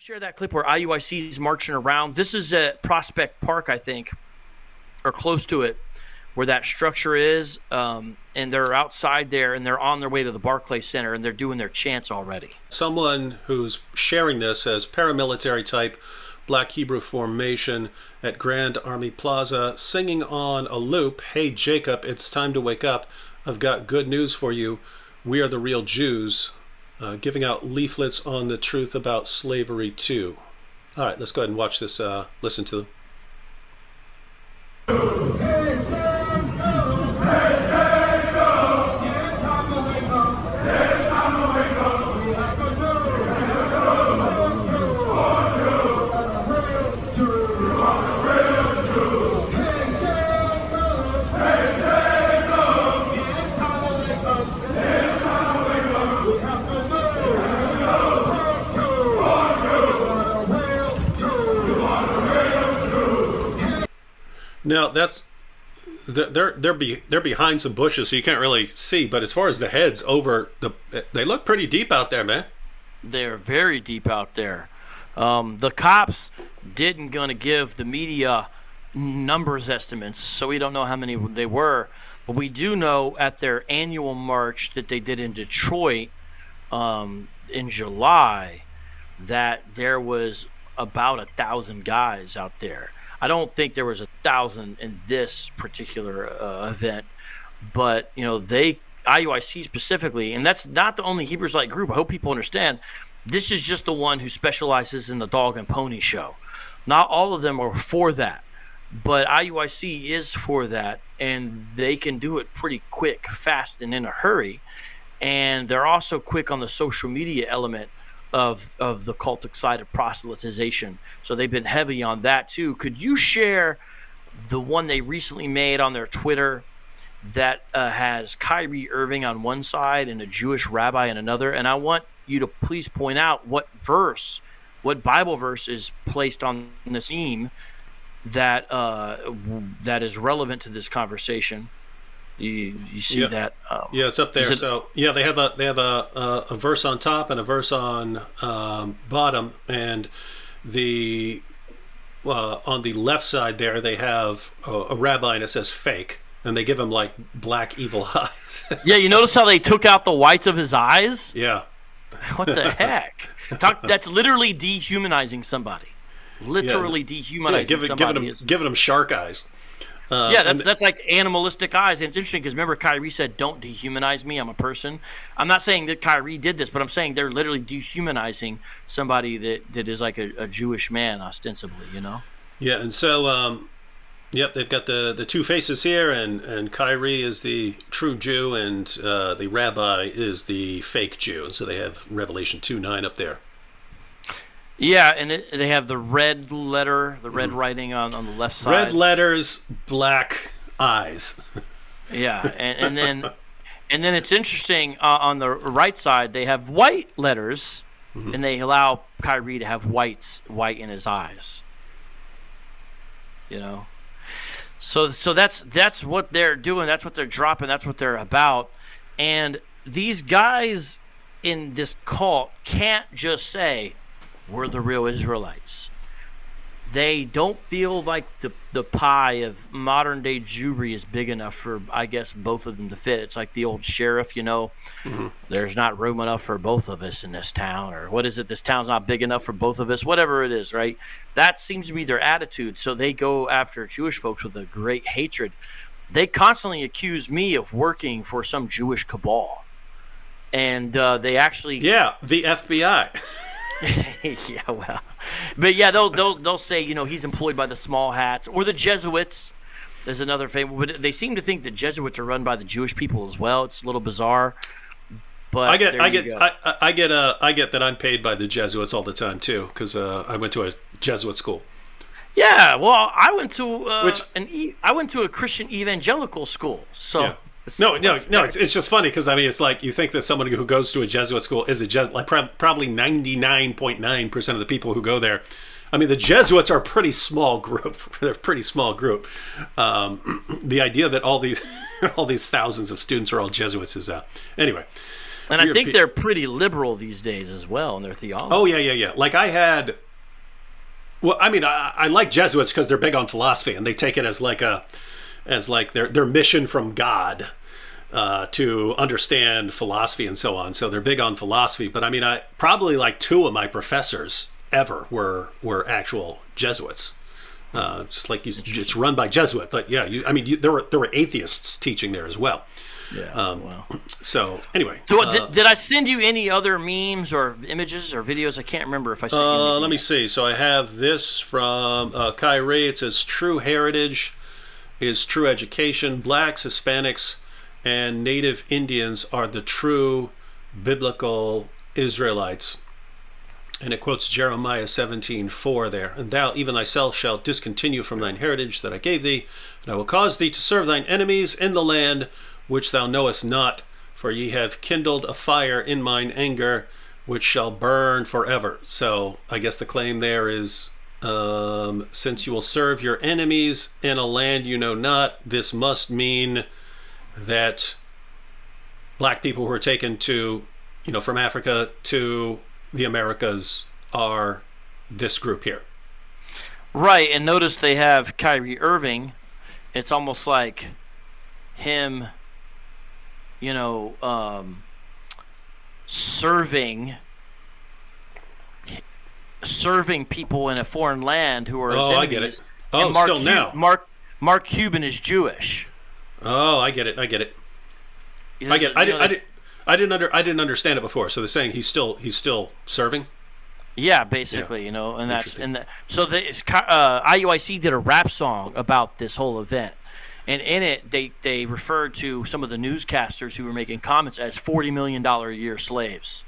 Share that clip where IUIC is marching around. This is at Prospect Park, I think, or close to it, where that structure is. And they're outside there, and they're on their way to the Barclay Center, and they're doing their chants already. Someone who's sharing this as paramilitary type, Black Hebrew formation at Grand Army Plaza, singing on a loop, "Hey Jacob, it's time to wake up. I've got good news for you. We are the real Jews." Giving out leaflets on the truth about slavery too. All right, let's go ahead and watch this, listen to them. Now they're behind some bushes, so you can't really see. But as far as the heads they look pretty deep out there, man. They're very deep out there. The cops didn't gonna give the media numbers estimates, so we don't know how many they were. But we do know at their annual march that they did in Detroit in July that there was about 1,000 guys out there. I don't think there was 1,000 in this particular event, but IUIC specifically, and that's not the only Hebrew Israelite group. I hope people understand. This is just the one who specializes in the dog and pony show. Not all of them are for that, but IUIC is for that, and they can do it pretty quick, fast, and in a hurry. And they're also quick on the social media element of the cultic side of proselytization. So they've been heavy on that too. Could you share the one they recently made on their Twitter that has Kyrie Irving on one side and a Jewish rabbi on another? And I want you to please point out what Bible verse is placed on this theme that is relevant to this conversation. You see that? Yeah, it's up there. They have a verse on top and a verse on bottom, and on the left side there they have a rabbi and it says fake, and they give him like black evil eyes. Yeah, you notice how they took out the whites of his eyes? Yeah. What the heck? That's literally dehumanizing somebody. Literally dehumanizing somebody. Giving them shark eyes. That's like animalistic eyes. And it's interesting because remember Kyrie said, "Don't dehumanize me. I'm a person." I'm not saying that Kyrie did this, but I'm saying they're literally dehumanizing somebody that is like a Jewish man, ostensibly, Yeah, and so, they've got the two faces here, and Kyrie is the true Jew, and the rabbi is the fake Jew. And so they have Revelation 2:9 up there. Yeah, and they have the red letter, the red writing on the left side. Red letters, black eyes. Yeah, and then it's interesting on the right side they have white letters, and they allow Kyrie to have white in his eyes. So that's what they're doing. That's what they're dropping. That's what they're about. And these guys in this cult can't just say, "We're the real Israelites." They don't feel like the pie of modern day Jewry is big enough for, I guess, both of them to fit. It's like the old sheriff, there's not room enough for both of us in this town, or what is it? This town's not big enough for both of us, whatever it is, right? That seems to be their attitude. So they go after Jewish folks with a great hatred. They constantly accuse me of working for some Jewish cabal. And they actually... Yeah, the FBI. Yeah, well, but yeah, they'll say he's employed by the small hats or the Jesuits. There's another famous, but they seem to think the Jesuits are run by the Jewish people as well. It's a little bizarre, but I get that I'm paid by the Jesuits all the time too, because I went to a Jesuit school. Yeah, well, I went to a Christian evangelical school, so. Yeah. No. It's just funny because it's like you think that someone who goes to a Jesuit school is a Jesuit. Like probably 99.9% of the people who go there. The Jesuits are a pretty small group. They're a pretty small group. The idea that all these thousands of students are all Jesuits is anyway. And I think they're pretty liberal these days as well in their theology. Oh, yeah. Like I had... Well, I mean, I like Jesuits because they're big on philosophy, and they take it as like their mission from God to understand philosophy and so on. So they're big on philosophy. But I mean, I probably like 2 of my professors ever were actual Jesuits. Just like it's run by Jesuit, but yeah, there were atheists teaching there as well. Yeah. Wow. So anyway, did I send you any other memes or images or videos? I can't remember if I sent you anything. Let me see. So I have this from Kyrie. It says, "True heritage is true education. Blacks, Hispanics, and Native Indians are the true biblical Israelites." And it quotes Jeremiah 17:4 there. "And thou, even thyself, shalt discontinue from thine heritage that I gave thee, and I will cause thee to serve thine enemies in the land which thou knowest not, for ye have kindled a fire in mine anger, which shall burn forever." So I guess the claim there is, since you will serve your enemies in a land you know not, this must mean that black people who are taken to, from Africa to the Americas are this group here. Right, and notice they have Kyrie Irving. It's almost like him, serving people in a foreign land who are his enemies. I get it. Oh, still now. Mark Cuban is Jewish. Oh, I get it. I get it. I didn't understand it before. So they're saying he's still serving. Yeah, basically, and so IUIC did a rap song about this whole event, and in it they referred to some of the newscasters who were making comments as $40 million a year slaves.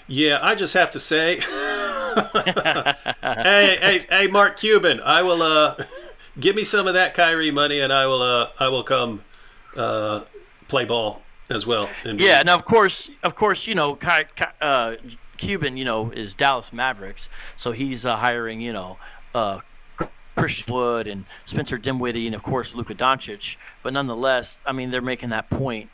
Yeah, I just have to say, hey, Mark Cuban, I will give me some of that Kyrie money, and I will come play ball as well. Yeah, now of course, Cuban, is Dallas Mavericks, so he's hiring, Christian Wood and Spencer Dinwiddie and of course Luka Doncic. But nonetheless, I mean, they're making that point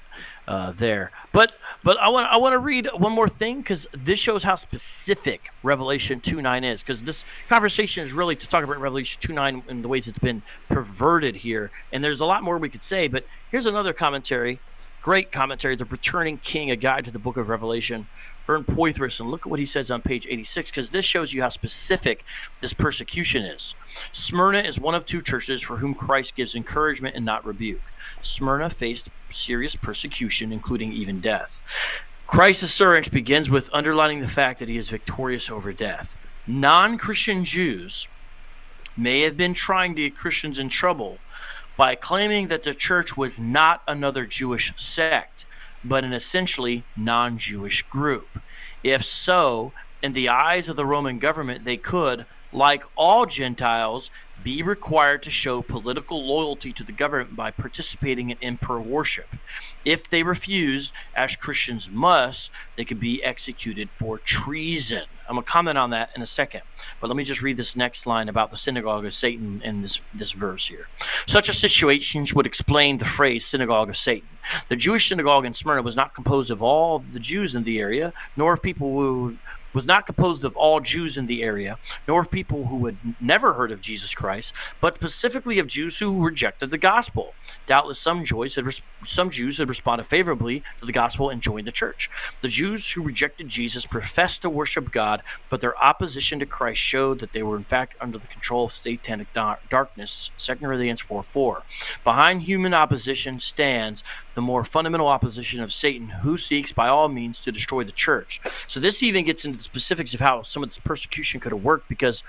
there. But I want to read one more thing, because this shows how specific Revelation 2:9 is. Because this conversation is really to talk about Revelation 2:9 and the ways it's been perverted here. And there's a lot more we could say. But here's another commentary. Great commentary, The Returning King, A Guide to the Book of Revelation. Vern Poythress, and look at what he says on page 86, because this shows you how specific this persecution is. Smyrna is one of 2 churches for whom Christ gives encouragement and not rebuke. Smyrna faced serious persecution, including even death. Christ's assurance begins with underlining the fact that he is victorious over death. Non-Christian Jews may have been trying to get Christians in trouble by claiming that the church was not another Jewish sect, but an essentially non-Jewish group. If so, in the eyes of the Roman government, they could, like all Gentiles, be required to show political loyalty to the government by participating in emperor worship. If they refused, as Christians must, they could be executed for treason. I'm going to comment on that in a second, but let me just read this next line about the synagogue of Satan in this verse here. Such a situation would explain the phrase synagogue of Satan. The Jewish synagogue in Smyrna was not composed of all the Jews in the area, nor of people who was not composed of all Jews in the area, nor of people who had never heard of Jesus Christ, but specifically of Jews who rejected the gospel. Doubtless some Jews had responded favorably to the gospel and joined the church. The Jews who rejected Jesus professed to worship God, but their opposition to Christ showed that they were in fact under the control of satanic darkness, 2 Corinthians 4:4. Behind human opposition stands the more fundamental opposition of Satan, who seeks by all means to destroy the church. So this even gets into the specifics of how some of this persecution could have worked, because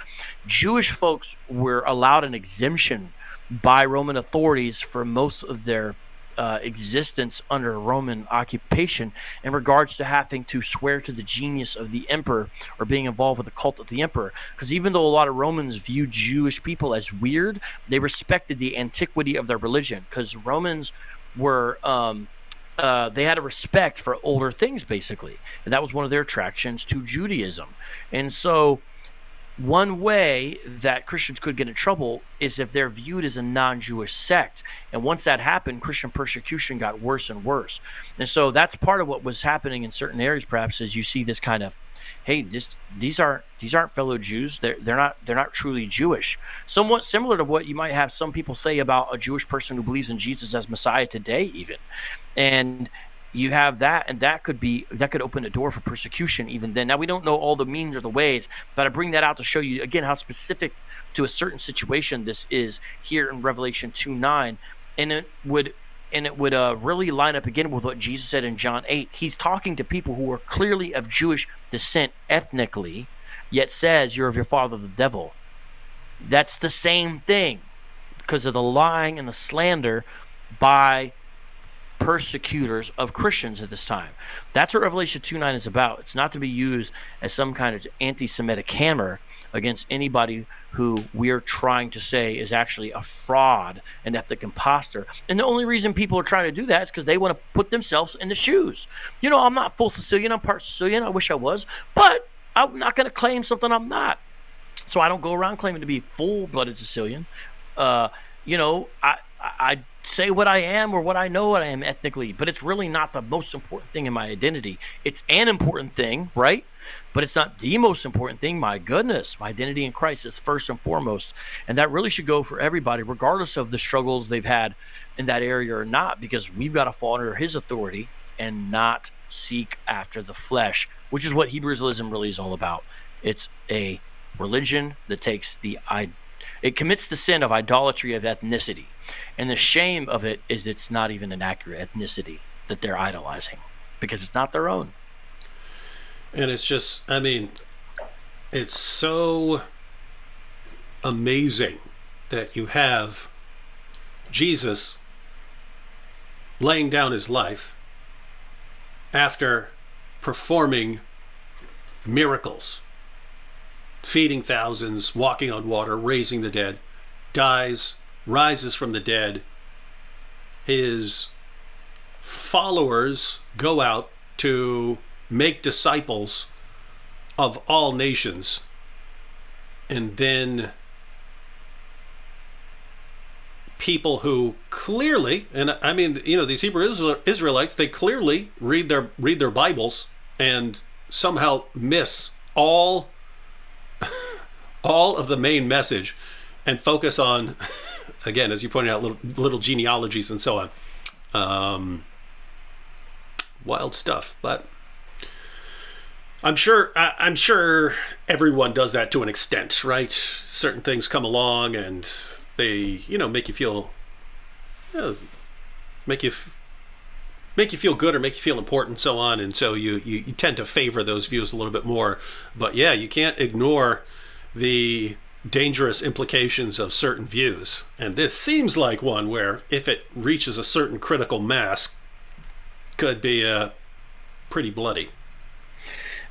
Jewish folks were allowed an exemption by Roman authorities for most of their existence under Roman occupation in regards to having to swear to the genius of the emperor or being involved with the cult of the emperor. Because even though a lot of Romans viewed Jewish people as weird, they respected the antiquity of their religion, because Romans were they had a respect for older things, basically, and that was one of their attractions to Judaism. And so one way that Christians could get in trouble is if they're viewed as a non-Jewish sect. And once that happened, Christian persecution got worse and worse. And so that's part of what was happening in certain areas, perhaps, is you see this kind of, hey, these aren't fellow Jews. They're not truly Jewish. Somewhat similar to what you might have some people say about a Jewish person who believes in Jesus as Messiah today, even. And you have that, and that could open a door for persecution even then. Now, we don't know all the means or the ways, but I bring that out to show you again how specific to a certain situation this is here in Revelation 2:9, and it would really line up again with what Jesus said in John 8. He's talking to people who are clearly of Jewish descent ethnically, yet says you're of your father the devil. That's the same thing because of the lying and the slander by persecutors of Christians at this time. That's what Revelation 2:9 is about. It's not to be used as some kind of anti-Semitic hammer against anybody who we're trying to say is actually a fraud, an ethnic imposter. And the only reason people are trying to do that is because they want to put themselves in the shoes. I'm not full Sicilian, I'm part Sicilian, I wish I was, but I'm not going to claim something I'm not. So I don't go around claiming to be full-blooded Sicilian. I say what I am or what I know what I am ethnically, but it's really not the most important thing in my identity. It's an important thing, right? But it's not the most important thing. My goodness, my identity in Christ is first and foremost. And that really should go for everybody, regardless of the struggles they've had in that area or not, because we've got to fall under his authority and not seek after the flesh, which is what Hebrew Israelism really is all about. It's a religion that it commits the sin of idolatry of ethnicity. And the shame of it is it's not even an accurate ethnicity that they're idolizing because it's not their own. And it's just, it's so amazing that you have Jesus laying down his life after performing miracles, feeding thousands, walking on water, raising the dead, dies, rises from the dead. His followers go out to make disciples of all nations. And then people who clearly, and these Hebrew Israelites, they clearly read their Bibles and somehow miss all of the main message and focus on, again, as you pointed out, little genealogies and so on. Wild stuff, but I'm sure everyone does that to an extent, right? Certain things come along and they, make you feel, make you feel good or make you feel important, and so on, and so you tend to favor those views a little bit more. But yeah, you can't ignore the dangerous implications of certain views, and this seems like one where, if it reaches a certain critical mass, could be pretty bloody.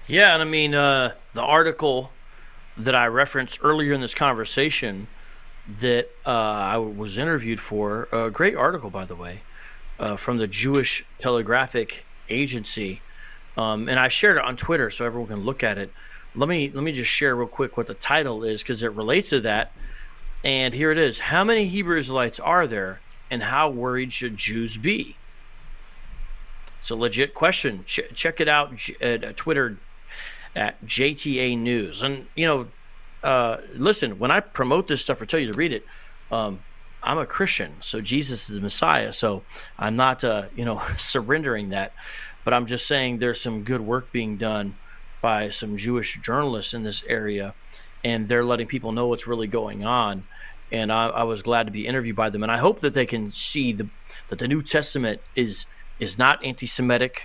Yeah, and the article that I referenced earlier in this conversation that I was interviewed for, a great article, by the way, from the Jewish Telegraphic Agency, and I shared it on Twitter so everyone can look at it. Let me just share real quick what the title is, because it relates to that. And here it is. How many Hebrew Israelites are there, and how worried should Jews be? It's a legit question. Check it out at Twitter at JTA News. And, listen, when I promote this stuff or tell you to read it, I'm a Christian, so Jesus is the Messiah. So I'm not, surrendering that. But I'm just saying there's some good work being done by some Jewish journalists in this area, and they're letting people know what's really going on. And I was glad to be interviewed by them. And I hope that they can see that the New Testament is not anti-Semitic,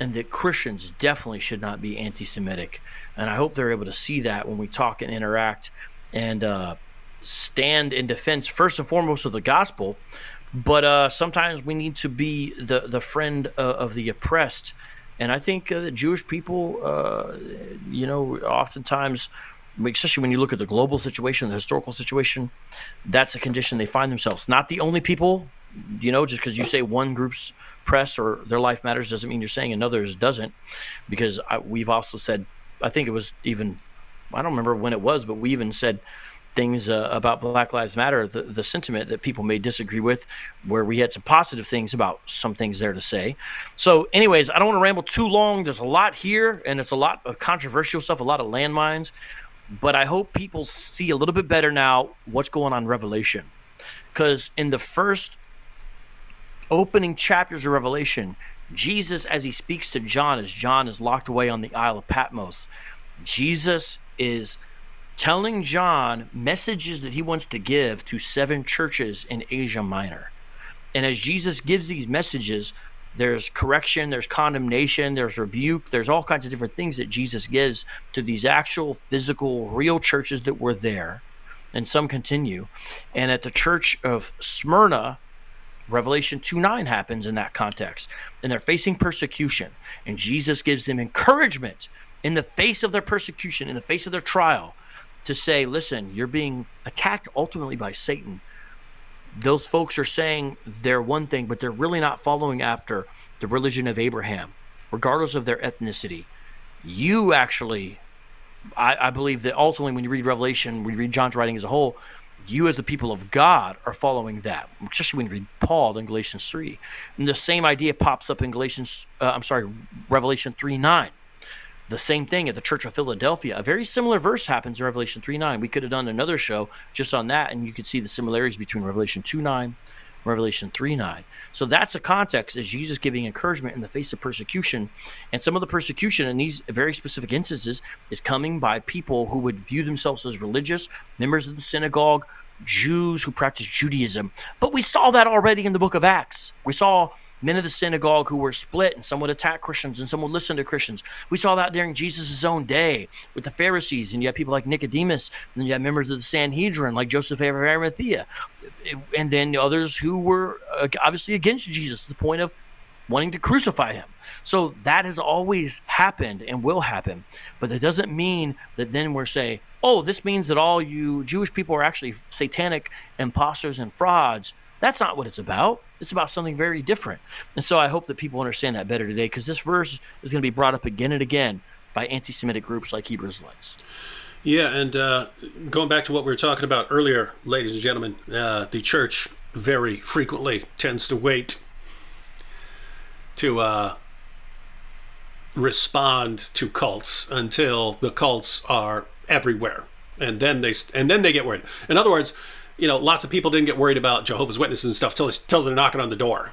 and that Christians definitely should not be anti-Semitic. And I hope they're able to see that when we talk and interact and stand in defense, first and foremost, of the gospel. But sometimes we need to be the friend of the oppressed. And I think the Jewish people, oftentimes, especially when you look at the global situation, the historical situation, that's a condition they find themselves. Not the only people, just because you say one group's press or their life matters doesn't mean you're saying another's doesn't. Because we've also said, I think it was even I don't remember when it was, but we even said things about Black Lives Matter, the sentiment that people may disagree with, where we had some positive things about some things there to say. So anyways, I don't want to ramble too long. There's a lot here, and it's a lot of controversial stuff, a lot of landmines, but I hope people see a little bit better now what's going on in Revelation. Because in the first opening chapters of Revelation, Jesus, as he speaks to John, as John is locked away on the Isle of Patmos, Jesus is telling John messages that he wants to give to 7 churches in Asia Minor. And as Jesus gives these messages, there's correction, there's condemnation, there's rebuke, there's all kinds of different things that Jesus gives to these actual, physical, real churches that were there. And some continue. And at the church of Smyrna, Revelation 2:9 happens in that context. And they're facing persecution. And Jesus gives them encouragement in the face of their persecution, in the face of their trial, to say, listen, you're being attacked ultimately by Satan. Those folks are saying they're one thing, but they're really not following after the religion of Abraham, regardless of their ethnicity. You actually, I believe that ultimately when you read Revelation, when you read John's writing as a whole, you as the people of God are following that, especially when you read Paul in Galatians 3. And the same idea pops up in Revelation 3:9. The same thing at the Church of Philadelphia. A very similar verse happens in Revelation 3:9. We could have done another show just on that, and you could see the similarities between Revelation 2:9 and Revelation 3:9. So that's a context, is Jesus giving encouragement in the face of persecution. And some of the persecution in these very specific instances is coming by people who would view themselves as religious, members of the synagogue, Jews who practice Judaism. But we saw that already in the book of Acts. We saw men of the synagogue who were split, and some would attack Christians and some would listen to Christians. We saw that during Jesus' own day with the Pharisees, and you had people like Nicodemus, and then you had members of the Sanhedrin like Joseph of Arimathea, and then others who were obviously against Jesus to the point of wanting to crucify him. So that has always happened and will happen, but that doesn't mean that then we're saying, oh, this means that all you Jewish people are actually satanic imposters and frauds. That's not what it's about. It's about something very different. And so I hope that people understand that better today, because this verse is going to be brought up again and again by anti-Semitic groups like Hebrew Israelites. Yeah, and going back to what we were talking about earlier, ladies and gentlemen, the church very frequently tends to wait to respond to cults until the cults are everywhere, and then they get worried. In other words, lots of people didn't get worried about Jehovah's Witnesses and stuff till they're knocking on the door,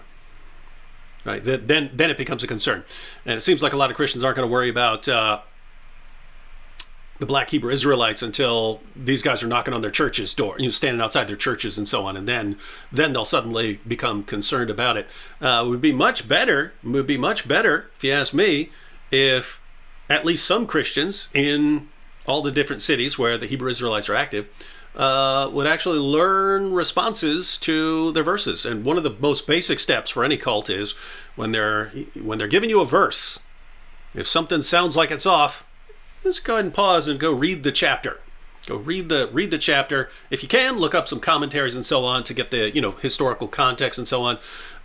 right? Then it becomes a concern, and it seems like a lot of Christians aren't going to worry about the Black Hebrew Israelites until these guys are knocking on their church's door, standing outside their churches and so on, and then they'll suddenly become concerned about it. It would be much better, if you ask me, if at least some Christians in all the different cities where the Hebrew Israelites are active would actually learn responses to their verses. And one of the most basic steps for any cult is when they're giving you a verse, if something sounds like it's off, just go ahead and pause and go read the chapter. Go read the chapter. If you can, look up some commentaries and so on to get the historical context and so on.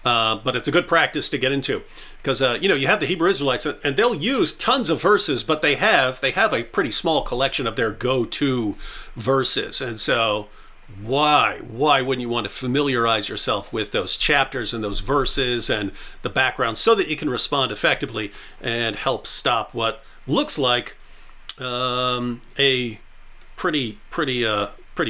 But it's a good practice to get into, because you have the Hebrew Israelites, and they'll use tons of verses, but they have a pretty small collection of their go-to verses. And so why wouldn't you want to familiarize yourself with those chapters and those verses and the background so that you can respond effectively and help stop what looks like a pretty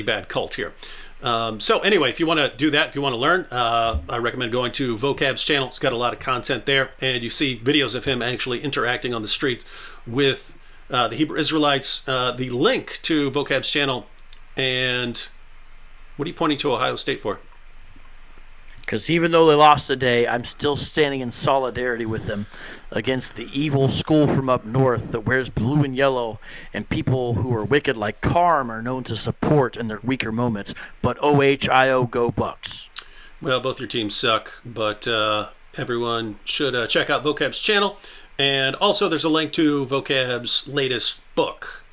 bad cult here. So anyway, if you want to do that, if you want to learn, I recommend going to Vocab's channel. It's got a lot of content there, and you see videos of him actually interacting on the street with the Hebrew Israelites. The link to Vocab's channel, and what are you pointing to Ohio State for? Because even though they lost today, I'm still standing in solidarity with them against the evil school from up north that wears blue and yellow, and people who are wicked like Carm are known to support in their weaker moments. But OHIO, go Bucks. Well, both your teams suck, but everyone should check out Vocab's channel. And also there's a link to Vocab's latest book.